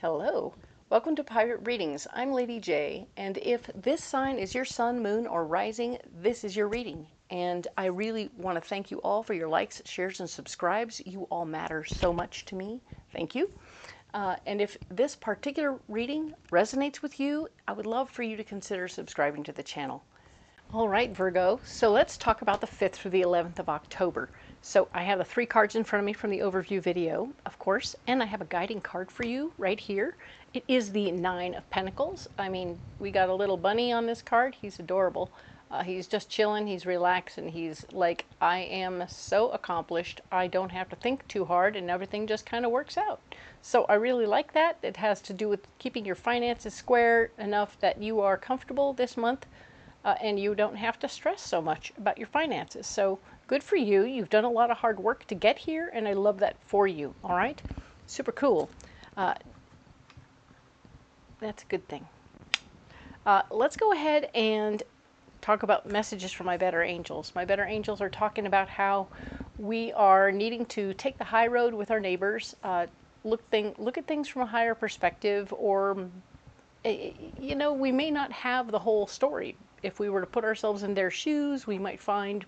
Hello, welcome to Pirate Readings. I'm Lady J, and if this sign is your sun, moon, or rising, this is your reading. And I really want to thank you all for your likes, shares, and subscribes. You all matter so much to me. Thank you. And if this particular reading resonates with you, I would love for you to consider subscribing to the channel. All right, Virgo, so let's talk about the 5th through the 11th of October. So I have the 3 cards in front of me from the overview video, of course, and I have a guiding card for you right here. It is the 9 of Pentacles. I mean, we got a little bunny on this card. He's adorable. He's just chilling, he's relaxed, and he's like, I am so accomplished. I don't have to think too hard, and everything just kind of works out. So I really like that. It has to do with keeping your finances square enough that you are comfortable this month. And you don't have to stress so much about your finances. So good for you. You've done a lot of hard work to get here, and I love that for you. All right? Super cool. That's a good thing. Let's go ahead and talk about messages from my better angels. My better angels are talking about how we are needing to take the high road with our neighbors, look at things from a higher perspective, or you know, we may not have the whole story. If we were to put ourselves in their shoes, we might find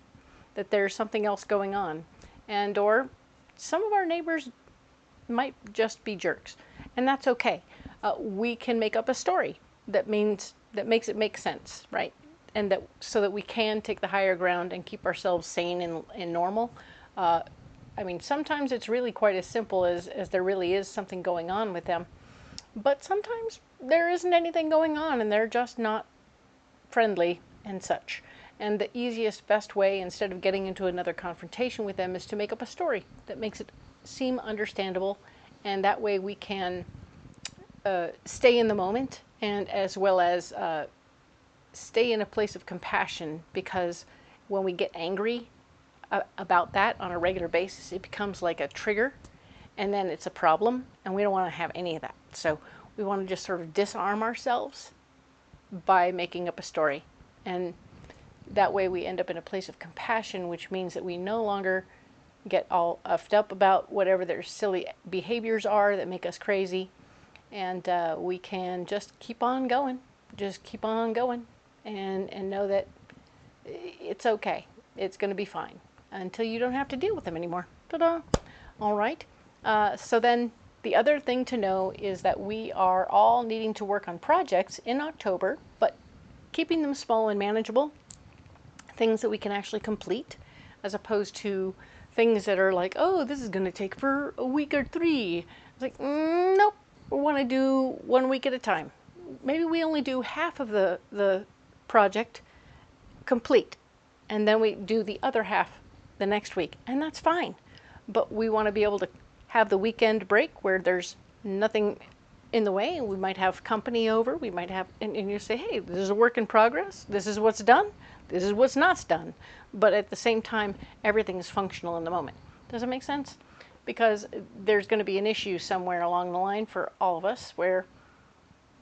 that there's something else going on. And or some of our neighbors might just be jerks. And that's okay. We can make up a story that makes it make sense, right? And that so that we can take the higher ground and keep ourselves sane and normal. I mean, sometimes it's really quite as simple as there really is something going on with them. But sometimes there isn't anything going on and they're just not friendly and such. And the easiest, best way, instead of getting into another confrontation with them, is to make up a story that makes it seem understandable. And that way we can stay in the moment, and as well as stay in a place of compassion, because when we get angry about that on a regular basis, it becomes like a trigger, and then it's a problem, and we don't want to have any of that. So we want to just sort of disarm ourselves by making up a story. And that way we end up in a place of compassion, which means that we no longer get all uffed up about whatever their silly behaviors are that make us crazy. And we can just keep on going. Just keep on going. And know that it's okay. It's going to be fine. Until you don't have to deal with them anymore. Ta-da! All right. So then the other thing to know is that we are all needing to work on projects in October, but keeping them small and manageable, things that we can actually complete, as opposed to things that are like, oh, this is going to take for a week or 3. It's like, nope, we want to do 1 week at a time. Maybe we only do half of the project complete, and then we do the other half the next week, and that's fine. But we want to be able to have the weekend break where there's nothing in the way. We might have company over. We might have, and you say, hey, this is a work in progress. This is what's done. This is what's not done. But at the same time, everything is functional in the moment. Does it make sense? Because there's going to be an issue somewhere along the line for all of us where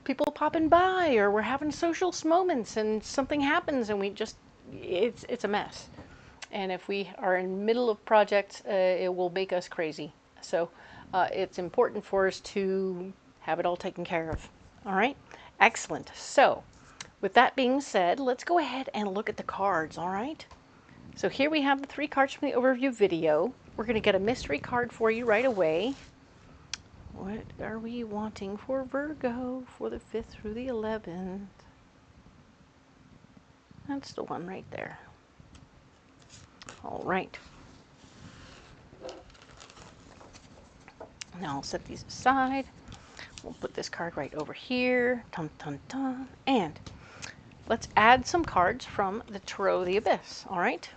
people popping by, or we're having social moments and something happens and we just, it's a mess. And if we are in the middle of projects, it will make us crazy. So it's important for us to have it all taken care of. All right? Excellent. So with that being said, let's go ahead and look at the cards. All right? So here we have the 3 cards from the overview video. We're going to get a mystery card for you right away. What are we wanting for Virgo for the 5th through the 11th? That's the one right there. All right. Now I'll set these aside. We'll put this card right over here. Dun, dun, dun. And let's add some cards from the Tarot of the Abyss. All right.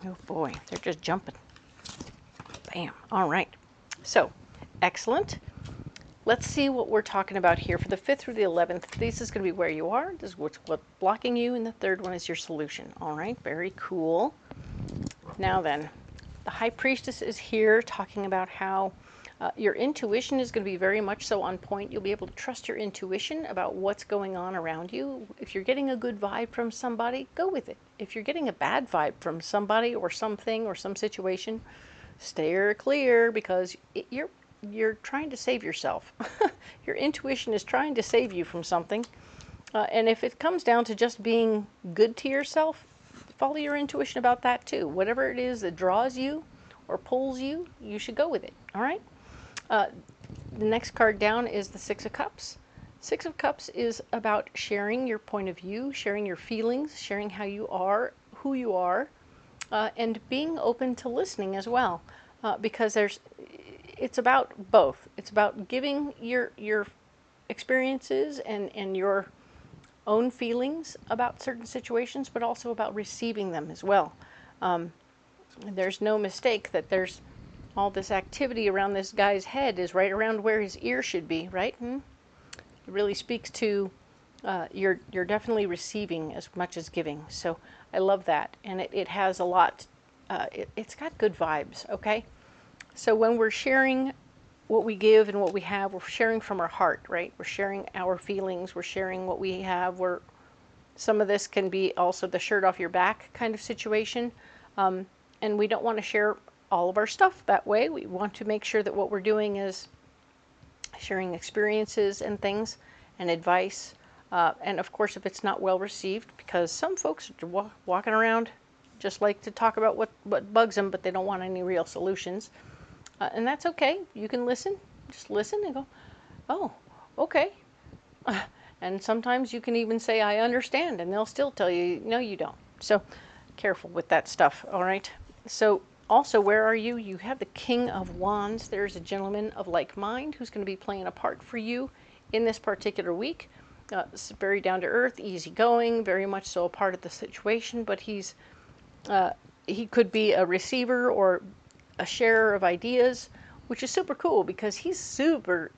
Oh boy, they're just jumping. Bam. All right. So, excellent. Let's see what we're talking about here for the 5th through the 11th. This is going to be where you are. This is what's blocking you. And the 3rd one is your solution. All right. Very cool. Now then, the High Priestess is here talking about how your intuition is going to be very much so on point. You'll be able to trust your intuition about what's going on around you. If you're getting a good vibe from somebody, go with it. If you're getting a bad vibe from somebody or something or some situation, Steer clear, because you're trying to save yourself. Your intuition is trying to save you from something. And if it comes down to just being good to yourself, follow your intuition about that too. Whatever it is that draws you or pulls you, you should go with it. All right? The next card down is the Six of Cups. Six of Cups is about sharing your point of view, sharing your feelings, sharing how you are, who you are, and being open to listening as well. Because it's about both. It's about giving your experiences and your own feelings about certain situations, but also about receiving them as well. There's no mistake that there's all this activity around this guy's head is right around where his ear should be, right? It really speaks to you're definitely receiving as much as giving. So I love that, and it has a lot. It's got good vibes. Okay, so when we're sharing what we give and what we have, we're sharing from our heart, right? We're sharing our feelings. We're sharing what we have. Some of this can be also the shirt off your back kind of situation, and we don't want to share all of our stuff that way. We want to make sure that what we're doing is sharing experiences and things and advice. And of course, if it's not well received, because some folks are walking around just like to talk about what bugs them, but they don't want any real solutions. And that's okay. You can listen. Just listen and go, oh, okay. And sometimes you can even say, I understand, and they'll still tell you, no, you don't. So careful with that stuff, all right? So also, where are you? You have the King of Wands. There's a gentleman of like mind who's going to be playing a part for you in this particular week. It's very down to earth, easygoing, very much so a part of the situation, but he could be a receiver or a sharer of ideas, which is super cool because he's super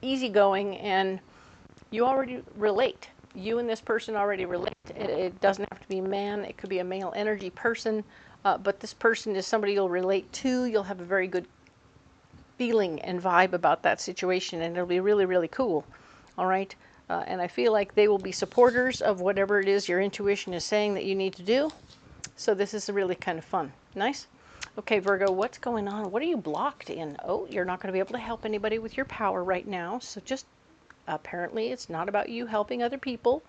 easygoing and you already relate. You and this person already relate. It doesn't have to be a man. It could be a male energy person. But this person is somebody you'll relate to. You'll have a very good feeling and vibe about that situation, and it'll be really, really cool. All right? And I feel like they will be supporters of whatever it is your intuition is saying that you need to do. So this is really kind of fun. Nice? Okay, Virgo, what's going on? What are you blocked in? Oh, you're not going to be able to help anybody with your power right now. So just apparently it's not about you helping other people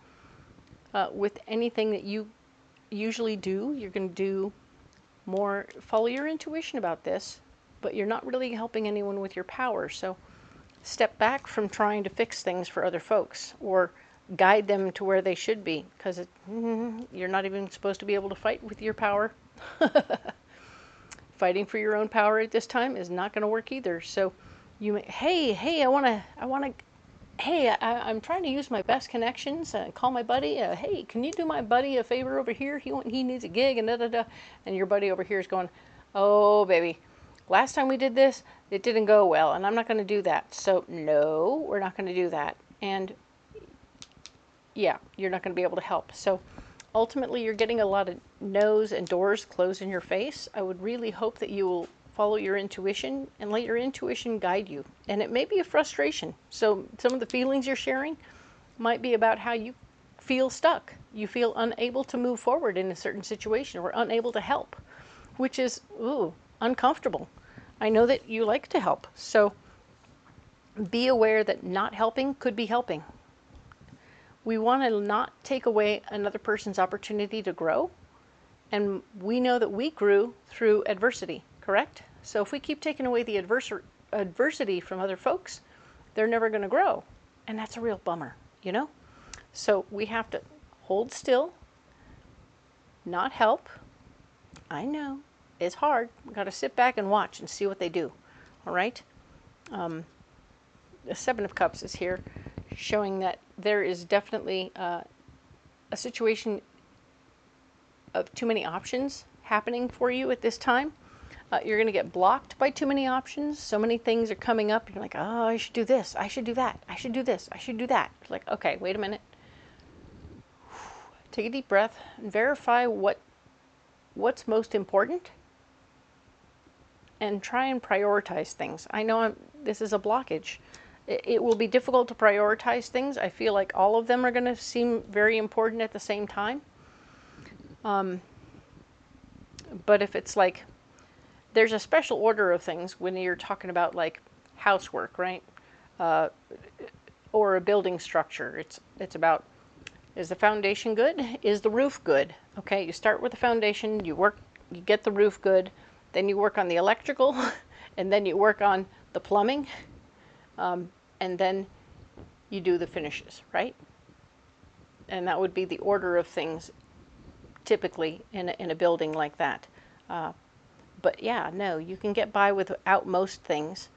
with anything that you usually do. You're going to do more, follow your intuition about this, but you're not really helping anyone with your power. So step back from trying to fix things for other folks or guide them to where they should be, because you're not even supposed to be able to fight with your power. Fighting for your own power at this time is not going to work either. So you may, hey, I'm trying to use my best connections and call my buddy. Hey, can you do my buddy a favor over here? He needs a gig and da-da-da. And your buddy over here is going, oh, baby, last time we did this, it didn't go well, and I'm not going to do that. So, no, we're not going to do that. And, yeah, you're not going to be able to help. So, ultimately, you're getting a lot of no's and doors closed in your face. I would really hope that you will follow your intuition and let your intuition guide you. And it may be a frustration. So some of the feelings you're sharing might be about how you feel stuck. You feel unable to move forward in a certain situation or unable to help, which is, uncomfortable. I know that you like to help. So be aware that not helping could be helping. We want to not take away another person's opportunity to grow. And we know that we grew through adversity. Correct? So if we keep taking away the adversity from other folks, they're never going to grow. And that's a real bummer, you know? So we have to hold still, not help. I know, it's hard. We've got to sit back and watch and see what they do. All right? The Seven of Cups is here, showing that there is definitely a situation of too many options happening for you at this time. You're going to get blocked by too many options. So many things are coming up. You're like, oh, I should do this. I should do that. I should do this. I should do that. It's like, okay, wait a minute. Take a deep breath and verify what's most important and try and prioritize things. I know this is a blockage. It will be difficult to prioritize things. I feel like all of them are going to seem very important at the same time. But if it's like, there's a special order of things when you're talking about like housework, right? Or a building structure. It's about, is the foundation good? Is the roof good? Okay, you start with the foundation, you get the roof good, then you work on the electrical, and then you work on the plumbing, and then you do the finishes, right? And that would be the order of things typically in a building like that. But yeah, no, you can get by without most things.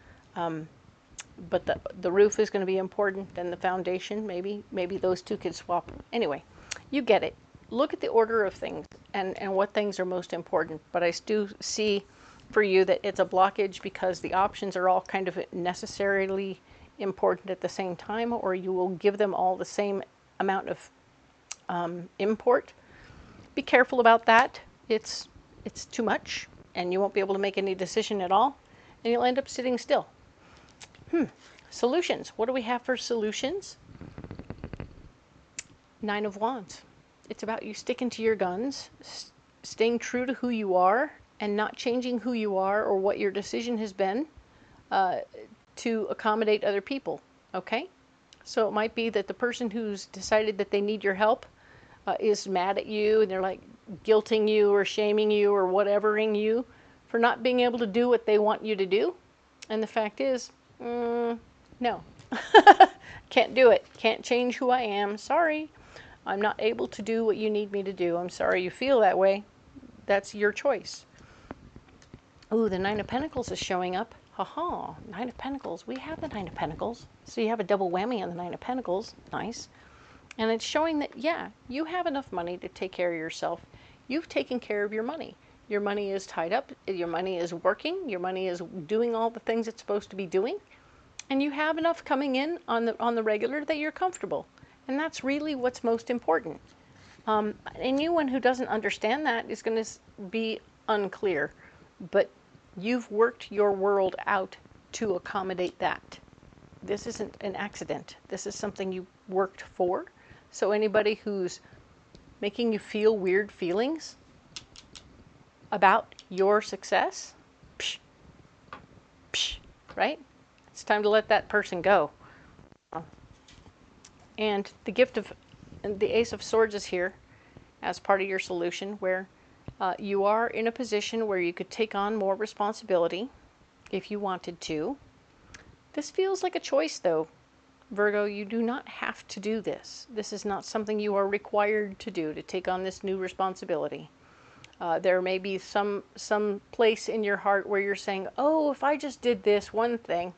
But the roof is going to be important, then the foundation, maybe those two could swap. Anyway, you get it. Look at the order of things and what things are most important. But I do see for you that it's a blockage because the options are all kind of necessarily important at the same time, or you will give them all the same amount of import. Be careful about that. It's too much, and you won't be able to make any decision at all, and you'll end up sitting still. Solutions. What do we have for solutions? Nine of Wands. It's about you sticking to your guns, staying true to who you are, and not changing who you are or what your decision has been to accommodate other people. Okay? So it might be that the person who's decided that they need your help is mad at you, and they're like guilting you or shaming you or whatevering you for not being able to do what they want you to do. And the fact is, no, can't do it. Can't change who I am. Sorry. I'm not able to do what you need me to do. I'm sorry you feel that way. That's your choice. Ooh, the Nine of Pentacles is showing up. Haha, Nine of Pentacles. We have the Nine of Pentacles. So you have a double whammy on the Nine of Pentacles. Nice. And it's showing that, yeah, you have enough money to take care of yourself. You've taken care of your money. Your money is tied up. Your money is working. Your money is doing all the things it's supposed to be doing. And you have enough coming in on the regular that you're comfortable. And that's really what's most important. Anyone who doesn't understand that is going to be unclear. But you've worked your world out to accommodate that. This isn't an accident. This is something you worked for. So anybody who's making you feel weird feelings about your success, psh, psh, right? It's time to let that person go. And the gift of the Ace of Swords is here as part of your solution, where you are in a position where you could take on more responsibility if you wanted to. This feels like a choice, though. Virgo, you do not have to do this. This is not something you are required to do, to take on this new responsibility. There may be some place in your heart where you're saying, oh, if I just did this one thing,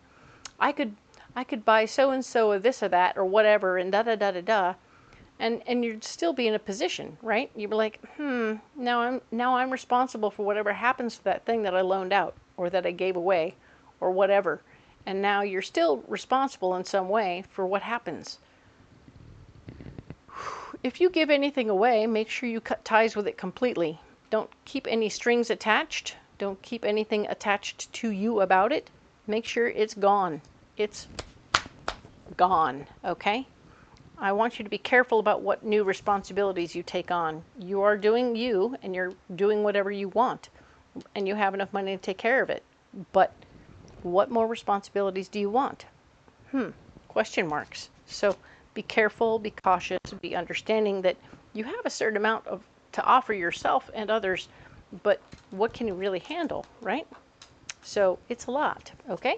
I could buy so-and-so of this or that or whatever and da-da-da-da-da. And you'd still be in a position, right? You'd be like, now I'm responsible for whatever happens to that thing that I loaned out or that I gave away or whatever. And now you're still responsible in some way for what happens. If you give anything away, make sure you cut ties with it completely. Don't keep any strings attached. Don't keep anything attached to you about it. Make sure it's gone. It's gone, okay? I want you to be careful about what new responsibilities you take on. You are doing you, and you're doing whatever you want, and you have enough money to take care of it. But what more responsibilities do you want? Question marks. So be careful, be cautious, be understanding that you have a certain amount to offer yourself and others, but what can you really handle, right? So it's a lot, okay?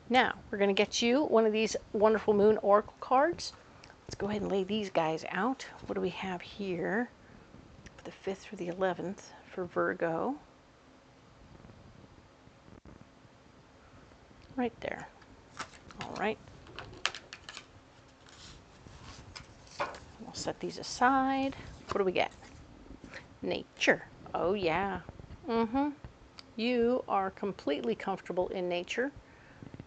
Now, we're going to get you one of these wonderful Moon Oracle cards. Let's go ahead and lay these guys out. What do we have here for the 5th through the 11th for Virgo? Right there. All right. We'll set these aside. What do we get? Nature. Oh, yeah. You are completely comfortable in nature.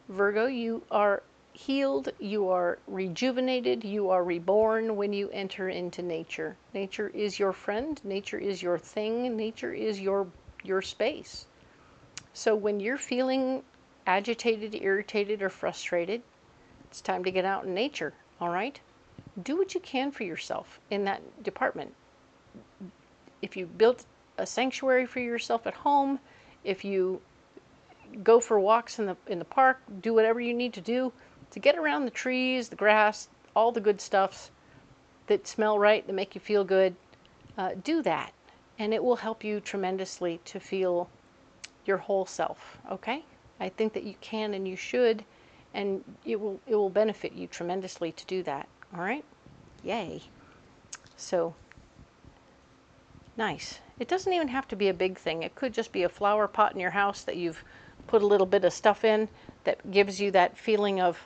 Virgo, you are healed, you are rejuvenated, you are reborn when you enter into nature. Nature is your friend, nature is your thing, nature is your space. So when you're feeling agitated, irritated, or frustrated, it's time to get out in nature, all right? Do what you can for yourself in that department. If you built a sanctuary for yourself at home, if you go for walks in the park, do whatever you need to do to get around the trees, the grass, all the good stuffs that smell right, that make you feel good. Do that, and it will help you tremendously to feel your whole self. Okay, I think that you can and you should, and it will benefit you tremendously to do that. All right, yay. So nice. It doesn't even have to be a big thing. It could just be a flower pot in your house that you've put a little bit of stuff in that gives you that feeling of,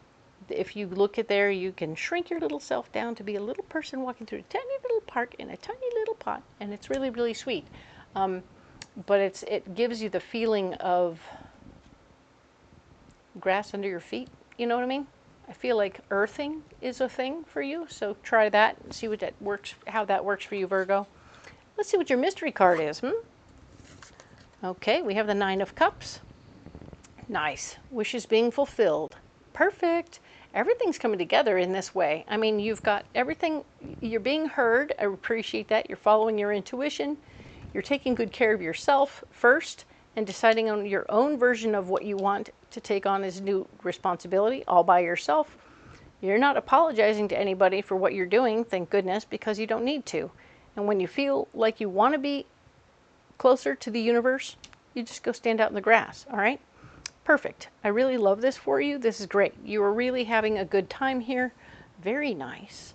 if you look at there, you can shrink your little self down to be a little person walking through a tiny little park in a tiny little pot, and it's really, really sweet. But it gives you the feeling of grass under your feet. You know what I mean? I feel like earthing is a thing for you, so try that and see what that works, how that works for you, Virgo. Let's see what your mystery card is. Okay, we have the 9 of Cups. Nice. Wishes being fulfilled. Perfect. Everything's coming together in this way. I mean, you've got everything. You're being heard. I appreciate that. You're following your intuition. You're taking good care of yourself first and deciding on your own version of what you want to take on as new responsibility all by yourself. You're not apologizing to anybody for what you're doing, thank goodness, because you don't need to. And when you feel like you want to be closer to the universe, you just go stand out in the grass, all right? Perfect. I really love this for you. This is great. You are really having a good time here. Very nice.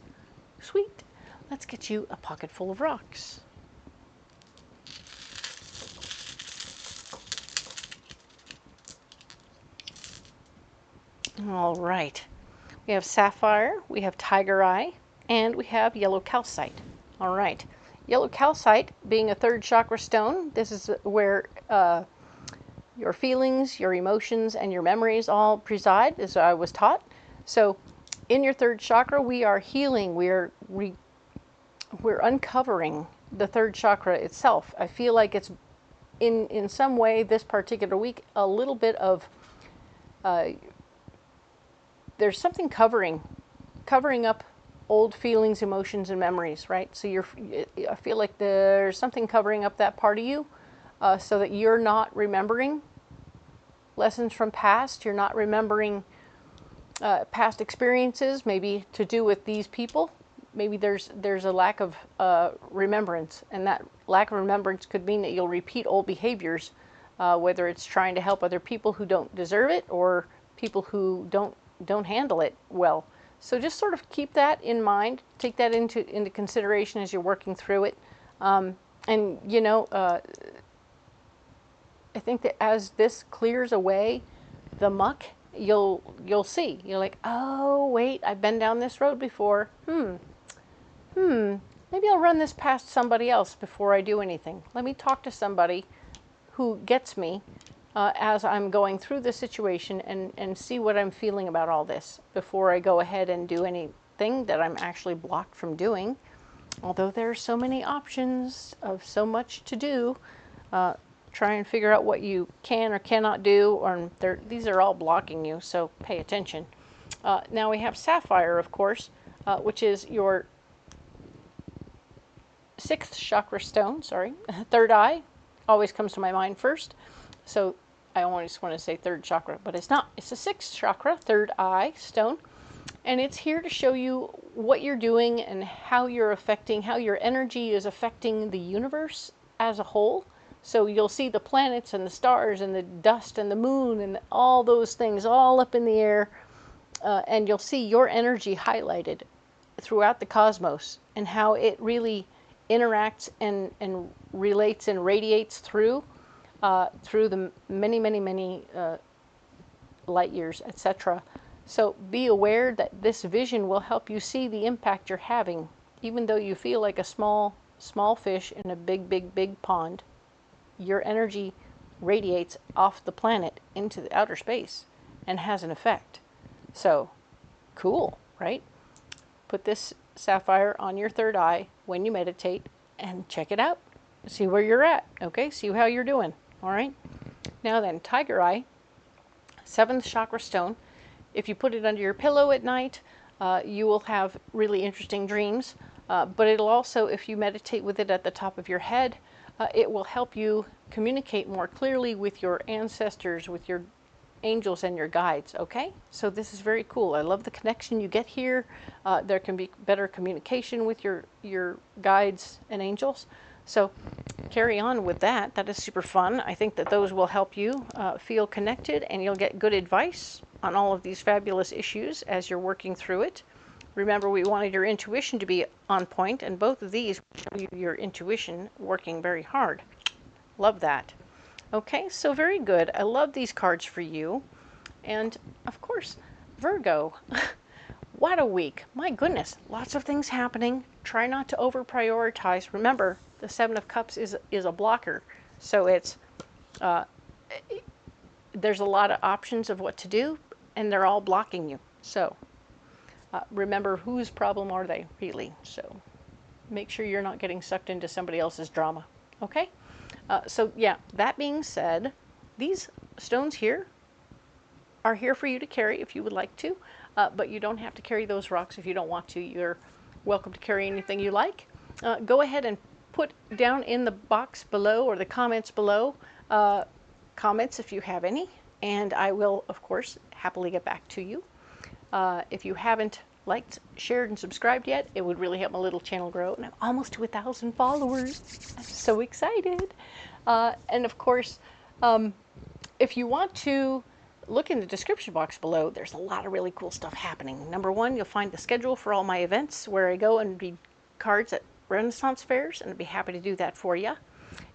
Sweet. Let's get you a pocket full of rocks. All right. We have sapphire, we have tiger eye, and we have yellow calcite. All right. Yellow calcite being a 3rd chakra stone, this is where your feelings, your emotions, and your memories all preside, as I was taught. So in your 3rd chakra, we are healing, we're uncovering the 3rd chakra itself. I feel like it's in some way this particular week a little bit of there's something covering up old feelings, emotions, and memories, right? So I feel like there's something covering up that part of you, so that you're not remembering lessons from past. You're not remembering past experiences, maybe to do with these people. Maybe there's a lack of remembrance, and that lack of remembrance could mean that you'll repeat old behaviors, whether it's trying to help other people who don't deserve it or people who don't handle it well. So just sort of keep that in mind, take that into consideration as you're working through it. And you know, I think that as this clears away the muck, you'll see. You're like, oh wait, I've been down this road before. Maybe I'll run this past somebody else before I do anything. Let me talk to somebody who gets me as I'm going through the situation and see what I'm feeling about all this before I go ahead and do anything that I'm actually blocked from doing. Although there are so many options of so much to do, try and figure out what you can or cannot do, or these are all blocking you, so pay attention. Now we have sapphire, of course, which is your 6th chakra stone, sorry, 3rd eye, always comes to my mind first. So I always want to say 3rd chakra, but it's not. It's the 6th chakra, 3rd eye stone. And it's here to show you what you're doing and how your energy is affecting the universe as a whole. So you'll see the planets and the stars and the dust and the moon and all those things all up in the air. And you'll see your energy highlighted throughout the cosmos and how it really interacts and relates and radiates through the many light years, etc. So be aware that this vision will help you see the impact you're having, even though you feel like a small fish in a big pond. Your energy radiates off the planet into the outer space and has an effect. So cool, right? Put this sapphire on your 3rd eye when you meditate and check it out. See where you're at, okay? See how you're doing, all right? Now then, tiger eye, 7th chakra stone. If you put it under your pillow at night, you will have really interesting dreams. But it'll also, if you meditate with it at the top of your head, It will help you communicate more clearly with your ancestors, with your angels and your guides, okay? So this is very cool. I love the connection you get here. There can be better communication with your guides and angels. So carry on with that. That is super fun. I think that those will help you feel connected, and you'll get good advice on all of these fabulous issues as you're working through it. Remember, we wanted your intuition to be on point, and both of these show you your intuition working very hard. Love that. Okay, so very good. I love these cards for you. And of course, Virgo, what a week. My goodness, lots of things happening. Try not to over prioritize. Remember, the Seven of Cups is a blocker. So it's, there's a lot of options of what to do, and they're all blocking you. So remember, whose problem are they, really? So make sure you're not getting sucked into somebody else's drama, okay? So yeah, that being said, these stones here are here for you to carry if you would like to, but you don't have to carry those rocks if you don't want to. You're welcome to carry anything you like. Go ahead and put down in the box below, or the comments below, comments if you have any, and I will, of course, happily get back to you. If you haven't liked, shared, and subscribed yet, it would really help my little channel grow. And I'm almost to 1,000 followers. I'm so excited. And of course, if you want to look in the description box below, there's a lot of really cool stuff happening. Number one, you'll find the schedule for all my events where I go and read cards at Renaissance fairs, and I'd be happy to do that for you.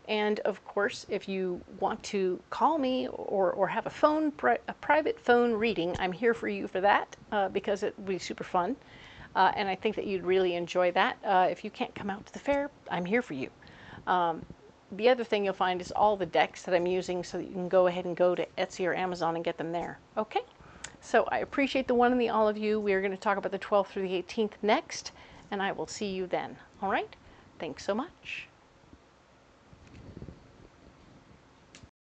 And of course, if you want to call me or have a private phone reading, I'm here for you for that, because it would be super fun. And I think that you'd really enjoy that. If you can't come out to the fair, I'm here for you. The other thing you'll find is all the decks that I'm using, so that you can go ahead and go to Etsy or Amazon and get them there. Okay? So I appreciate the one and the all of you. We are going to talk about the 12th through the 18th next, and I will see you then. All right? Thanks so much.